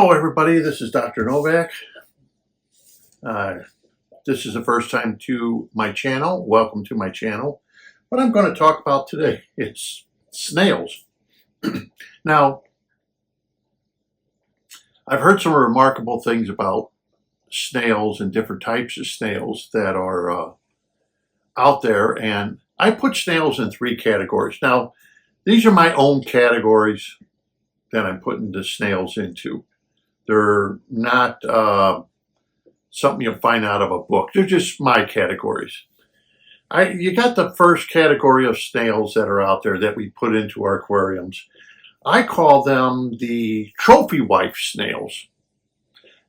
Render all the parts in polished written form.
Hello everybody, this is Dr. Novak. This is the first time to my channel. Welcome to my channel. What I'm going to talk about today is snails. Now, I've heard some remarkable things about snails and different types of snails that are out there, and I put snails in 3 categories. Now, these are my own categories that I'm putting the snails into. They're not something you'll find out of a book. They're just my categories. You got the first category of snails that are out there that we put into our aquariums. I call them the trophy wife snails.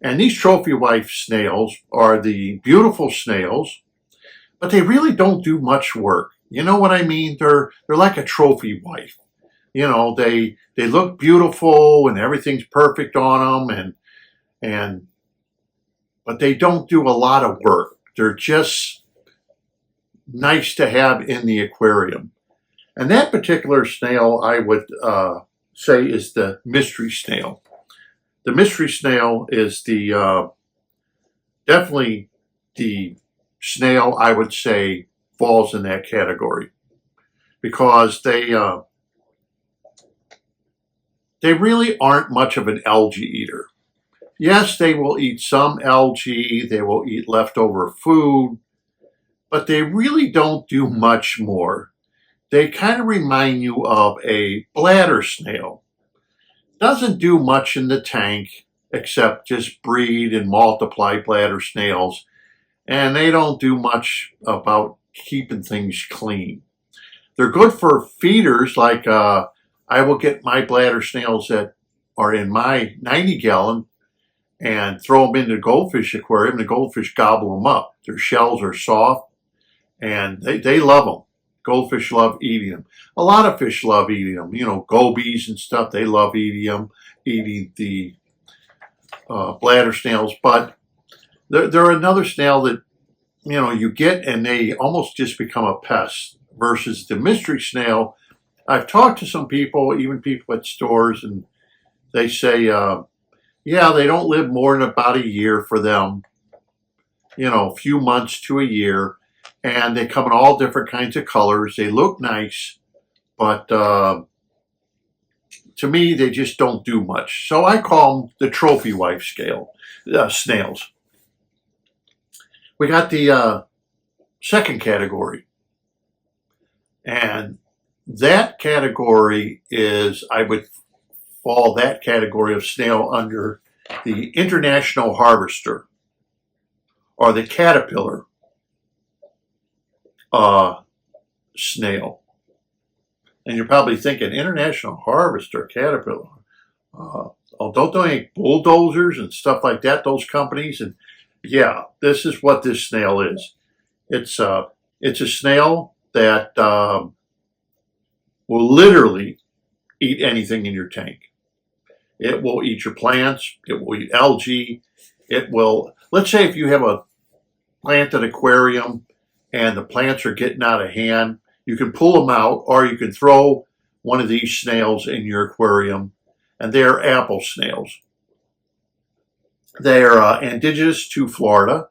And these trophy wife snails are the beautiful snails, but they really don't do much work. You know what I mean? They're like a trophy wife. You know, they look beautiful and everything's perfect on them, but they don't do a lot of work. They're just nice to have in the aquarium. And that particular snail I would say is the mystery snail. The mystery snail is the definitely the snail I would say falls in that category, because they really aren't much of an algae eater. Yes, they will eat some algae, they will eat leftover food, but they really don't do much more. They kind of remind you of a bladder snail. Doesn't do much in the tank except just breed and multiply bladder snails, and they don't do much about keeping things clean. They're good for feeders, like I will get my bladder snails that are in my 90-gallon and throw them into the goldfish aquarium. The goldfish gobble them up. Their shells are soft, and they love them. Goldfish love eating them. A lot of fish love eating them. You know, gobies and stuff, they love eating them, eating the bladder snails. But they're another snail that, you know, you get and they almost just become a pest, versus the mystery snail. I've talked to some people, even people at stores, and they say, yeah, they don't live more than about a year for them, you know, a few months to a year, and they come in all different kinds of colors. They look nice, but to me, they just don't do much. So I call them the trophy wife snails. We got the second category, and that category is, I would fall that category of snail under the international harvester, or the caterpillar snail. And you're probably thinking, international harvester, caterpillar. Don't they make bulldozers and stuff like that, those companies? And yeah, this is what this snail is. It's a snail that will literally eat anything in your tank. It will eat your plants. It will eat algae. It will, let's say if you have a planted aquarium and the plants are getting out of hand, you can pull them out, or you can throw one of these snails in your aquarium, and they're apple snails. They're indigenous to Florida.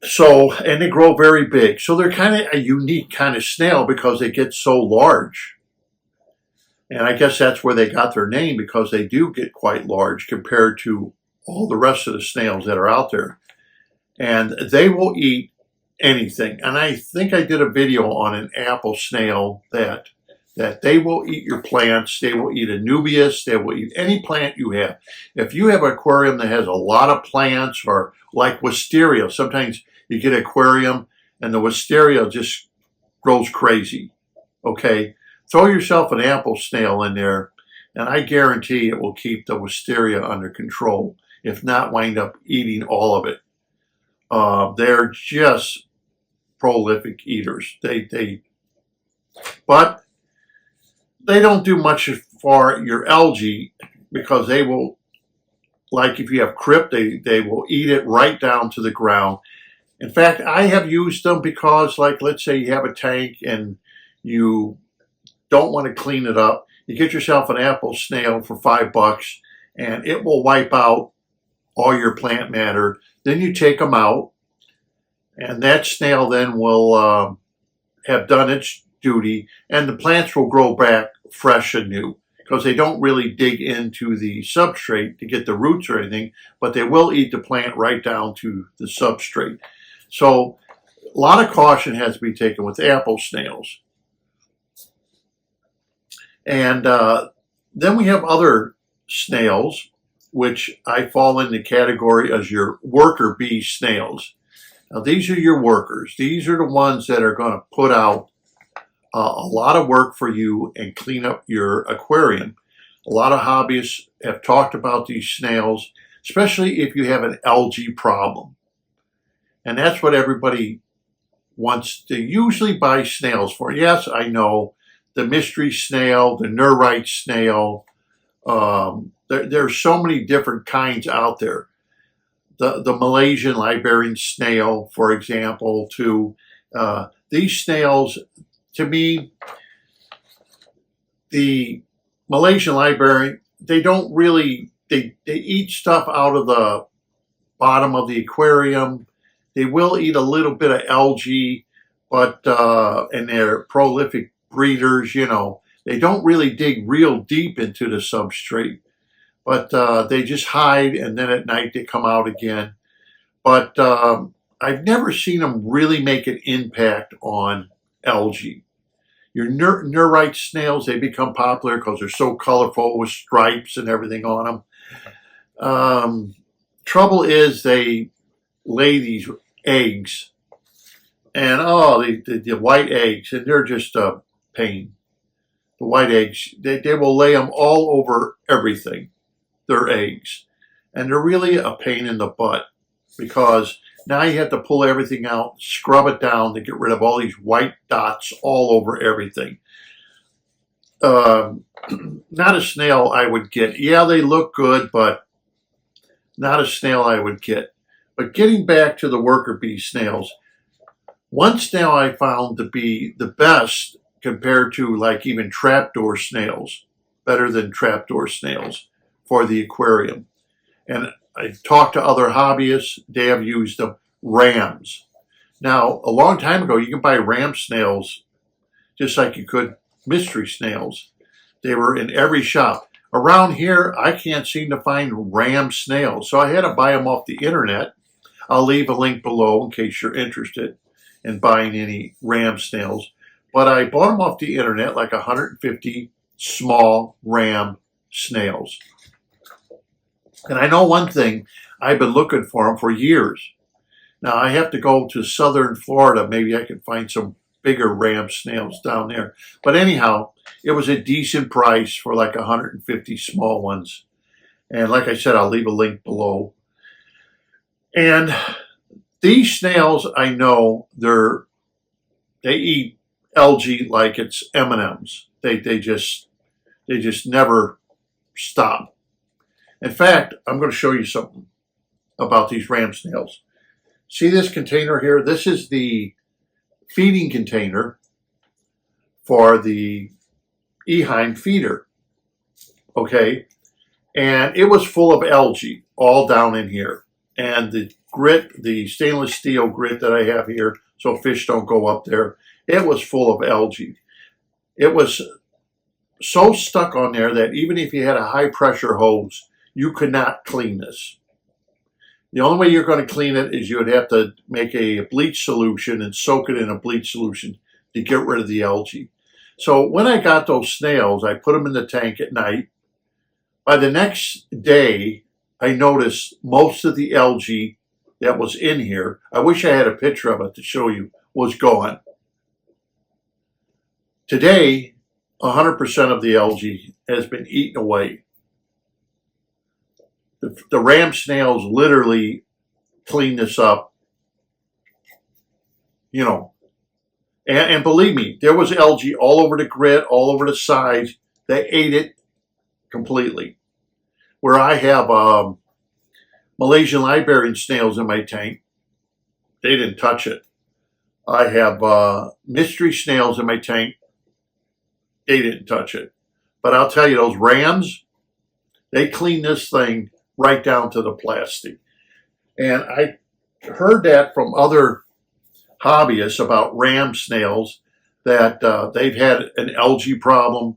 So, and they grow very big. So they're kind of a unique kind of snail because they get so large. And I guess that's where they got their name, because they do get quite large compared to all the rest of the snails that are out there. And they will eat anything. And I think I did a video on an apple snail that they will eat your plants. They will eat anubias. They will eat any plant you have. If you have an aquarium that has a lot of plants, or like wisteria, sometimes you get an aquarium and the wisteria just grows crazy, okay? Throw yourself an apple snail in there, and I guarantee it will keep the wisteria under control, if not wind up eating all of it. They're just prolific eaters. But they don't do much for your algae, because they will, like if you have crypt, they will eat it right down to the ground. In fact, I have used them because, like, let's say you have a tank and you don't want to clean it up. You get yourself an apple snail for $5 and it will wipe out all your plant matter. Then you take them out and that snail then will have done its duty and the plants will grow back fresh and new because they don't really dig into the substrate to get the roots or anything, but they will eat the plant right down to the substrate. So a lot of caution has to be taken with apple snails. And then we have other snails, which I fall in the category as your worker bee snails. Now, these are your workers. These are the ones that are going to put out a lot of work for you and clean up your aquarium. A lot of hobbyists have talked about these snails, especially if you have an algae problem. And that's what everybody wants to usually buy snails for. Yes, I know the mystery snail, the neurite snail. There's so many different kinds out there. The Malaysian Liberian snail, for example, too. These snails, to me, the Malaysian Liberian, they don't really, they eat stuff out of the bottom of the aquarium. They will eat a little bit of algae, but, and they're prolific breeders, you know. They don't really dig real deep into the substrate, but they just hide and then at night they come out again. But I've never seen them really make an impact on algae. Your neurite snails, they become popular because they're so colorful with stripes and everything on them. Trouble is they lay these eggs, and the white eggs, and they're just a pain. The white eggs, they will lay them all over everything, their eggs, and they're really a pain in the butt because now you have to pull everything out, scrub it down to get rid of all these white dots all over everything. Not a snail I would get. Yeah, they look good, but not a snail I would get. But getting back to the worker bee snails, one snail I found to be the best compared to like even trapdoor snails, better than trapdoor snails for the aquarium. And I talked to other hobbyists, they have used them, rams. Now, a long time ago, you can buy ram snails just like you could mystery snails. They were in every shop. Around here, I can't seem to find ram snails, so I had to buy them off the internet. I'll leave a link below in case you're interested in buying any ram snails. But I bought them off the internet, like 150 small ram snails. And I know one thing, I've been looking for them for years. Now I have to go to southern Florida. Maybe I can find some bigger ram snails down there. But anyhow, it was a decent price for like 150 small ones. And like I said, I'll leave a link below. And these snails, I know they eat algae like it's M&Ms. They just never stop. In fact, I'm going to show you something about these ram snails. See this container here? This is the feeding container for the Eheim feeder. Okay? And it was full of algae all down in here. And the grit, the stainless steel grit that I have here, so fish don't go up there, it was full of algae. It was so stuck on there that even if you had a high pressure hose, you could not clean this. The only way you're going to clean it is you would have to make a bleach solution and soak it in a bleach solution to get rid of the algae. So when I got those snails, I put them in the tank at night. By the next day, I noticed most of the algae that was in here, I wish I had a picture of it to show you, was gone. Today, 100% of the algae has been eaten away. The ram snails literally clean this up, you know. And believe me, there was algae all over the grit, all over the sides. They ate it completely. Where I have Malaysian Liberian snails in my tank, they didn't touch it. I have mystery snails in my tank, they didn't touch it. But I'll tell you, those rams, they clean this thing right down to the plastic. And I heard that from other hobbyists about ram snails that they've had an algae problem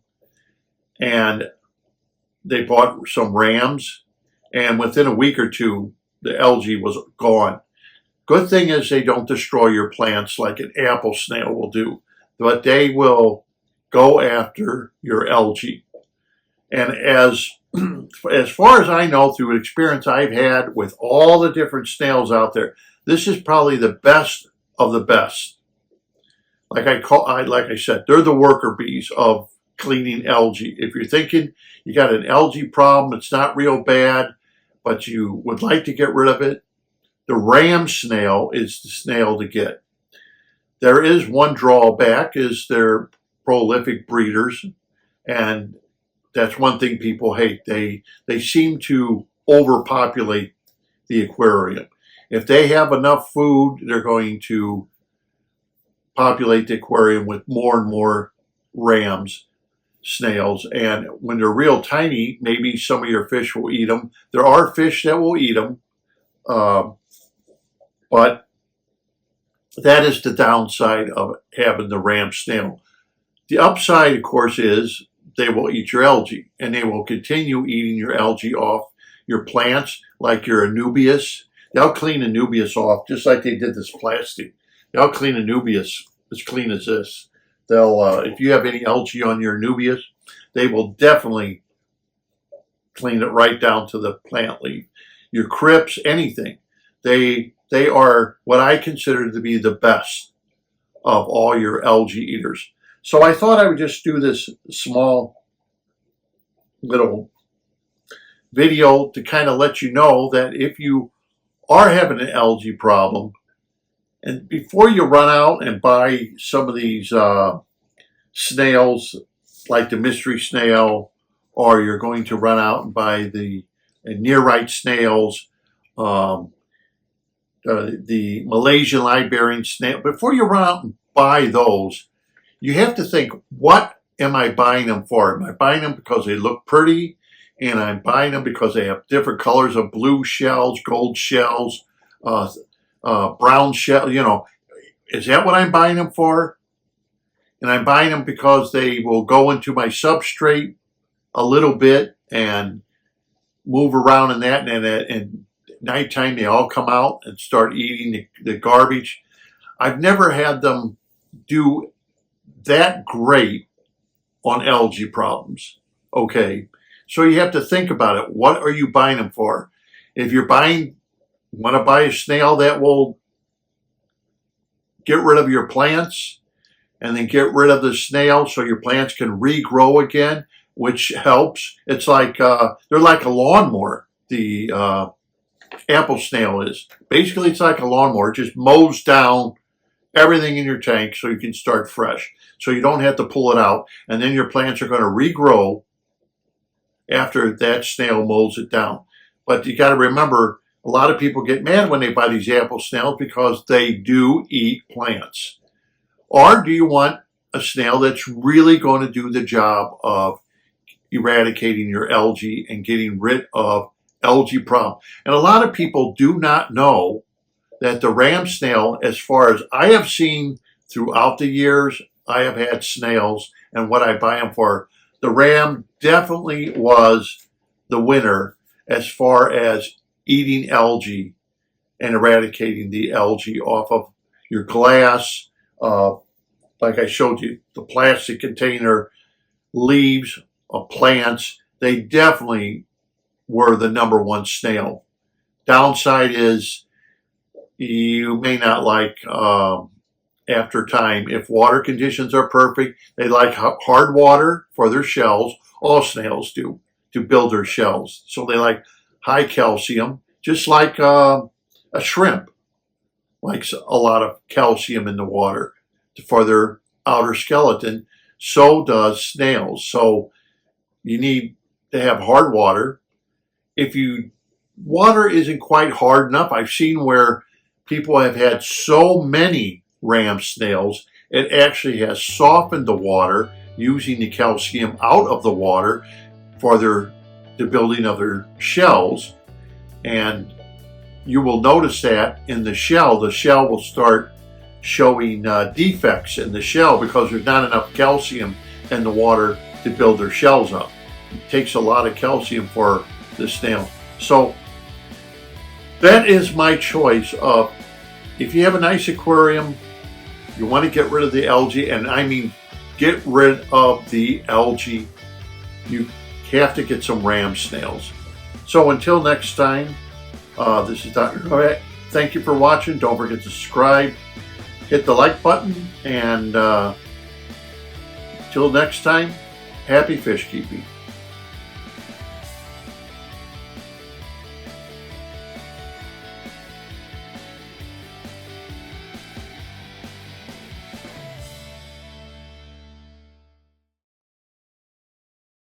and they bought some rams, and within a week or two, the algae was gone. Good thing is they don't destroy your plants like an apple snail will do, but they will go after your algae. And as far as I know, through experience I've had with all the different snails out there, this is probably the best of the best. Like I said, they're the worker bees of cleaning algae. If you're thinking you got an algae problem, it's not real bad, but you would like to get rid of it, the ram snail is the snail to get. There is one drawback, is they're prolific breeders, and that's one thing people hate. They seem to overpopulate the aquarium. If they have enough food, they're going to populate the aquarium with more and more rams, snails. And when they're real tiny, maybe some of your fish will eat them. There are fish that will eat them, but that is the downside of having the ram snail. The upside, of course, is they will eat your algae, and they will continue eating your algae off your plants, like your anubias. They'll clean anubias off just like they did this plastic. They'll clean anubias as clean as this. They'll, if you have any algae on your anubias, they will definitely clean it right down to the plant leaf. Your crypts, anything. They are what I consider to be the best of all your algae eaters. So I thought I would just do this small little video to kind of let you know that if you are having an algae problem, and before you run out and buy some of these snails, like the mystery snail, or you're going to run out and buy the nearite snails, the Malaysian Liberian snail, before you run out and buy those, you have to think, what am I buying them for? Am I buying them because they look pretty? And I'm buying them because they have different colors of blue shells, gold shells, brown shell, you know. Is that what I'm buying them for? And I'm buying them because they will go into my substrate a little bit and move around in that, and at nighttime they all come out and start eating the garbage. I've never had them do that great on algae problems. Okay, so you have to think about it. What are you buying them for? If you're want to buy a snail that will get rid of your plants and then get rid of the snail so your plants can regrow again, which helps. It's like they're like a lawnmower. The apple snail is. Basically, it's like a lawnmower. It just mows down everything in your tank so you can start fresh. So you don't have to pull it out. And then your plants are going to regrow after that snail mows it down. But you got to remember, a lot of people get mad when they buy these apple snails because they do eat plants. Or do you want a snail that's really going to do the job of eradicating your algae and getting rid of algae problem? And a lot of people do not know that the ram snail, as far as I have seen throughout the years, I have had snails and what I buy them for, the ram definitely was the winner as far as eating algae and eradicating the algae off of your glass, like I showed you, the plastic container, leaves of plants. They definitely were the #1 snail. Downside is you may not like after time. If water conditions are perfect, they like hard water for their shells. All snails do, to build their shells. So they like high calcium, just like a shrimp likes a lot of calcium in the water for their outer skeleton. So does snails. So you need to have hard water. If water isn't quite hard enough, I've seen where people have had so many ram snails, it actually has softened the water using the calcium out of the water for the building of their shells. And you will notice that in the shell will start showing defects in the shell because there's not enough calcium in the water to build their shells up. It takes a lot of calcium for the snail. So that is my choice of, if you have a nice aquarium, you want to get rid of the algae, and I mean get rid of the algae, you have to get some ram snails. So until next time, this is Dr. Novak. Thank you for watching. Don't forget to subscribe, hit the like button, and till next time, happy fish keeping.